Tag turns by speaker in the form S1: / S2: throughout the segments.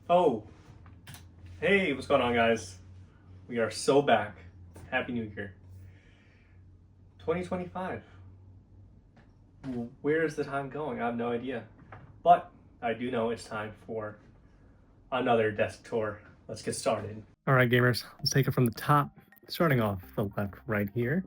S1: Oh, hey, what's going on, guys? We are so back. Happy New Year. 2025. Where is the time going? I have no idea. But I do know it's time for another desk tour. Let's get started. All right, gamers, let's take it from the top. Starting off the left right here,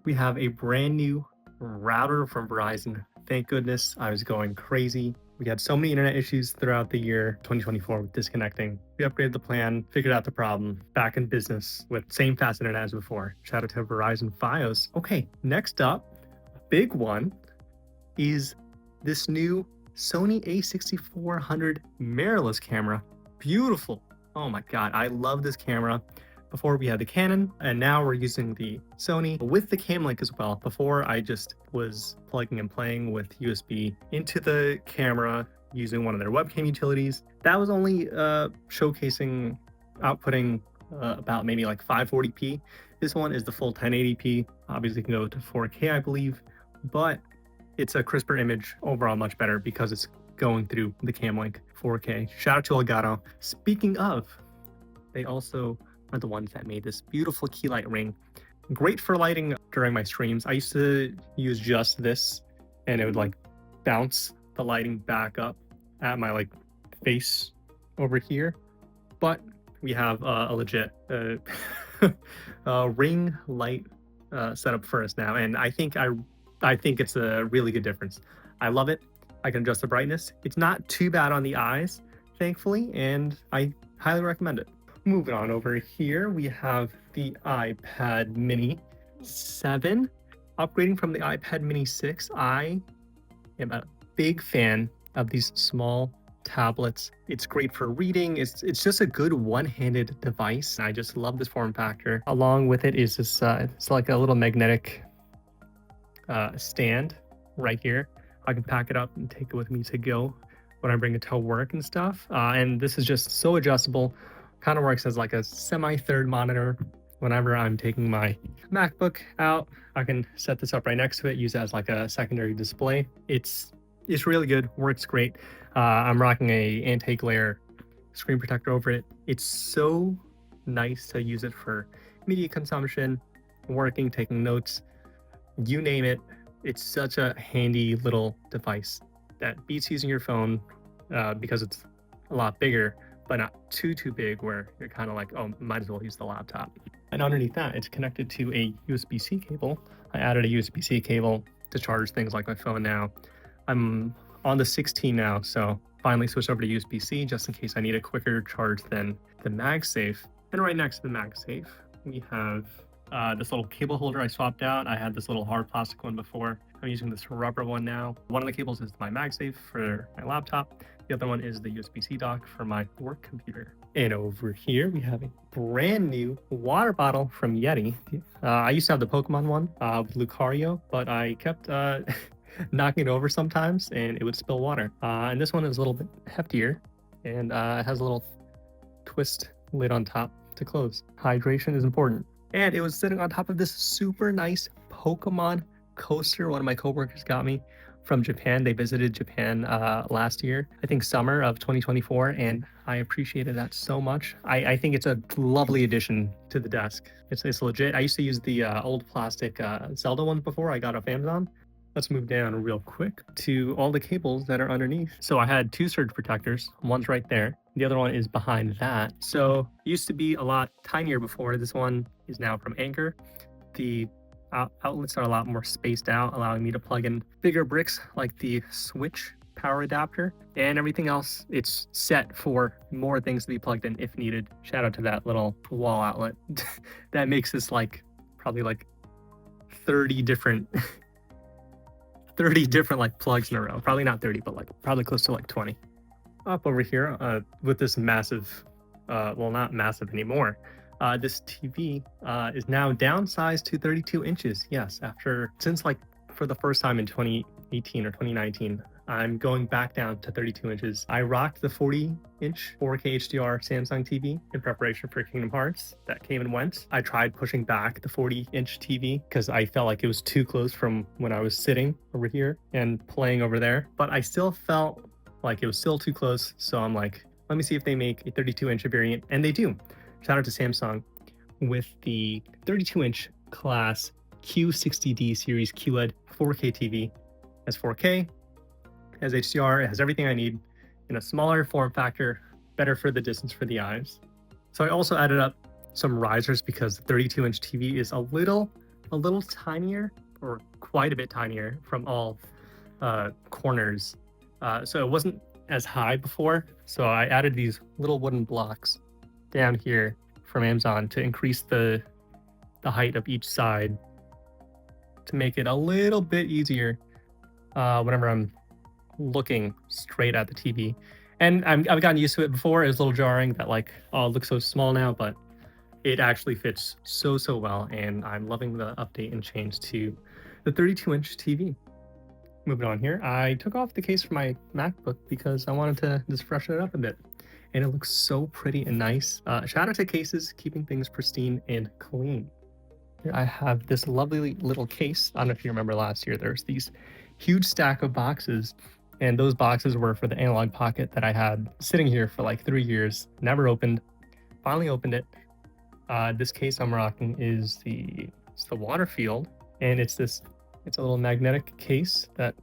S1: we have a brand new router from Verizon. Thank goodness, I was going crazy. We had so many internet issues throughout the year 2024 with disconnecting. We upgraded the plan, figured out the problem, back in business with same fast internet as before. Shout out to Verizon Fios. Okay, next up, big one is this new Sony a6400 mirrorless camera. Beautiful. Oh my God, I love this camera. Before we had the Canon, and now we're using the Sony with the cam link as well. Before I just was plugging and playing with USB into the camera using one of their webcam utilities. That was only showcasing, outputting about maybe like 540p. This one is the full 1080p. Obviously, it can go to 4K, I believe, but it's a crisper image overall, much better because it's going through the cam link 4K. Shout out to Elgato. Speaking of, they also are the ones that made this beautiful key light ring. Great for lighting during my streams. I used to use just this and it would like bounce the lighting back up at my like face over here. But we have a legit ring light setup for us now. And I think it's a really good difference. I love it. I can adjust the brightness. It's not too bad on the eyes, thankfully, and I highly recommend it. Moving on over here, we have the iPad Mini 7. Upgrading from the iPad Mini 6, I am a big fan of these small tablets. It's great for reading. It's just a good one-handed device. I just love this form factor. Along with it is this, it's like a little magnetic stand right here. I can pack it up and take it with me to go when I bring it to work and stuff. And this is just so adjustable. Kind of works as like a semi-third monitor. Whenever I'm taking my MacBook out, I can set this up right next to it, use it as like a secondary display. It's really good, works great. I'm rocking a anti-glare screen protector over it. It's so nice to use it for media consumption, working, taking notes, you name it. It's such a handy little device that beats using your phone because it's a lot bigger, but not too big where you're kind of like, oh, might as well use the laptop. And underneath that, it's connected to a USB-C cable. I added a USB-C cable to charge things like my phone now. I'm on the 16 now, so finally switched over to USB-C just in case I need a quicker charge than the MagSafe. And right next to the MagSafe, we have this little cable holder I swapped out. I had this little hard plastic one before. I'm using this rubber one now. One of the cables is my MagSafe for my laptop. The other one is the USB-C dock for my work computer. And over here, we have a brand new water bottle from Yeti. I used to have the Pokemon one with Lucario, but I kept knocking it over sometimes and it would spill water. And this one is a little bit heftier and it has a little twist lid on top to close. Hydration is important. And it was sitting on top of this super nice Pokemon coaster one of my coworkers got me from Japan. They visited Japan last year, I think summer of 2024, and I appreciated that so much. I think it's a lovely addition to the desk. It's legit. I used to use the old plastic Zelda ones before I got off Amazon. Let's move down real quick to all the cables that are underneath. So I had two surge protectors. One's right there. The other one is behind that. So it used to be a lot tinier before. This one is now from Anchor. The outlets are a lot more spaced out, allowing me to plug in bigger bricks like the Switch power adapter, and everything else, it's set for more things to be plugged in if needed. Shout out to that little wall outlet. That makes this like probably like 30 different 30 different like plugs in a row. Probably not 30, but like probably close to like 20. Up over here with this massive, well, not massive anymore. This TV is now downsized to 32 inches. Yes, since like for the first time in 2018 or 2019, I'm going back down to 32 inches. I rocked the 40-inch 4K HDR Samsung TV in preparation for Kingdom Hearts. That came and went. I tried pushing back the 40-inch TV because I felt like it was too close from when I was sitting over here and playing over there. But I still felt like it was still too close. So I'm like, Let me see if they make a 32-inch variant, and they do. Shout out to Samsung with the 32-inch class Q60D series QLED 4K TV. It has 4K, has HDR, it has everything I need in a smaller form factor, better for the distance for the eyes. So I also added up some risers because the 32-inch TV is a little tinier, or quite a bit tinier from all corners. So it wasn't as high before. So I added these little wooden blocks down here from Amazon to increase the height of each side to make it a little bit easier whenever I'm looking straight at the TV. And I've gotten used to it before. It was a little jarring that like, oh, it looks so small now, but it actually fits so well, and I'm loving the update and change to the 32-inch TV. Moving on here, I took off the case for my MacBook because I wanted to just freshen it up a bit, and it looks so pretty and nice. Shout out to cases, keeping things pristine and clean. Here I have this lovely little case. I don't know if you remember last year, there's these huge stack of boxes, and those boxes were for the Analog Pocket that I had sitting here for like 3 years, never opened. Finally opened it. This case I'm rocking is the Waterfield, and it's a little magnetic case that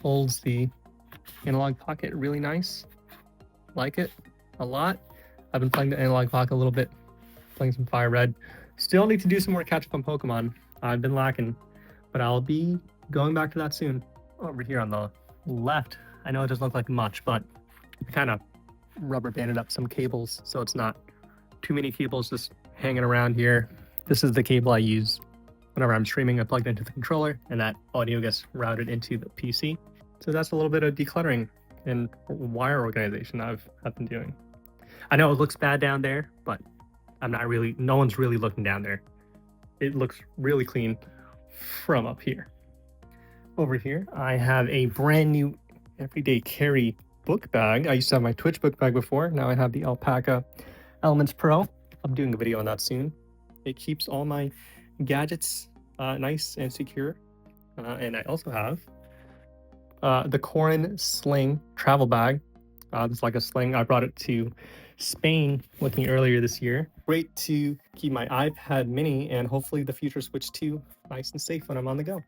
S1: holds the Analog Pocket really nice. Like it a lot. I've been playing the Analog Pocket a little bit, playing some Fire Red. Still need to do some more catch up on Pokemon. I've been lacking, but I'll be going back to that soon. Over here on the left, I know it doesn't look like much, but I kind of rubber banded up some cables so it's not too many cables just hanging around here. This is the cable I use whenever I'm streaming. I plug it into the controller, and that audio gets routed into the PC. So that's a little bit of decluttering and wire organization I've been doing. I know it looks bad down there, but no one's really looking down there. It looks really clean from up here. Over here, I have a brand new everyday carry book bag. I used to have my Twitch book bag before. Now I have the Alpaca Elements Pro. I'm doing a video on that soon. It keeps all my gadgets nice and secure. And I also have the Corin Sling travel bag. It's like a sling. I brought it to Spain with me earlier this year. Great to keep my iPad mini and hopefully the future Switch 2 nice and safe when I'm on the go.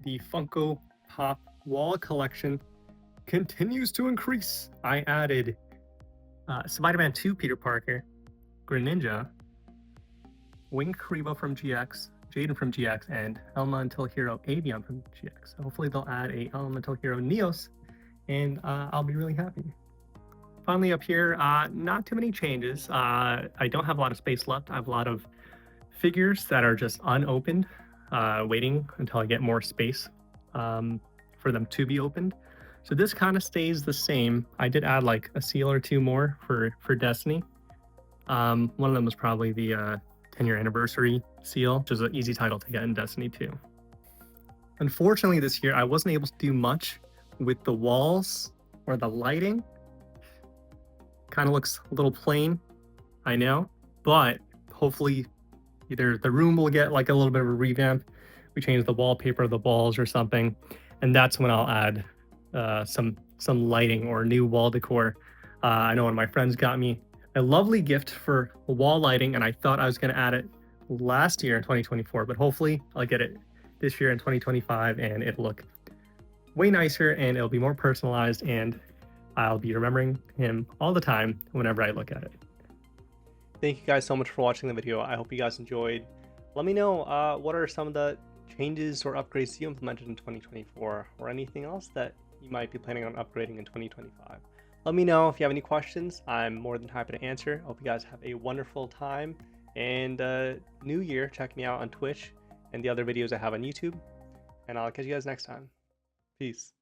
S1: The Funko Pop wall collection continues to increase. I added Spider-Man 2 Peter Parker, Greninja, Wing Karibo from GX, Jaden from GX, and Elemental Hero Avion from GX. Hopefully they'll add a Elemental Hero Neos, and I'll be really happy. Finally up here, not too many changes. I don't have a lot of space left. I have a lot of figures that are just unopened, waiting until I get more space for them to be opened. So this kind of stays the same. I did add like a seal or two more for Destiny. One of them was probably the 10-year anniversary seal, which is an easy title to get in Destiny 2. Unfortunately, this year I wasn't able to do much with the walls or the lighting. Kind of looks a little plain, I know, but hopefully either the room will get like a little bit of a revamp, we change the wallpaper, the walls or something, and that's when I'll add some lighting or new wall decor. I know one of my friends got me a lovely gift for wall lighting, and I thought I was going to add it last year in 2024, but hopefully I'll get it this year in 2025 and it'll look way nicer and it'll be more personalized, and I'll be remembering him all the time whenever I look at it. Thank you guys so much for watching the video. I hope you guys enjoyed. Let me know what are some of the changes or upgrades you implemented in 2024, or anything else that you might be planning on upgrading in 2025. Let me know if you have any questions. I'm more than happy to answer. Hope you guys have a wonderful time and new year. Check me out on Twitch and the other videos I have on YouTube, and I'll catch you guys next time. Peace.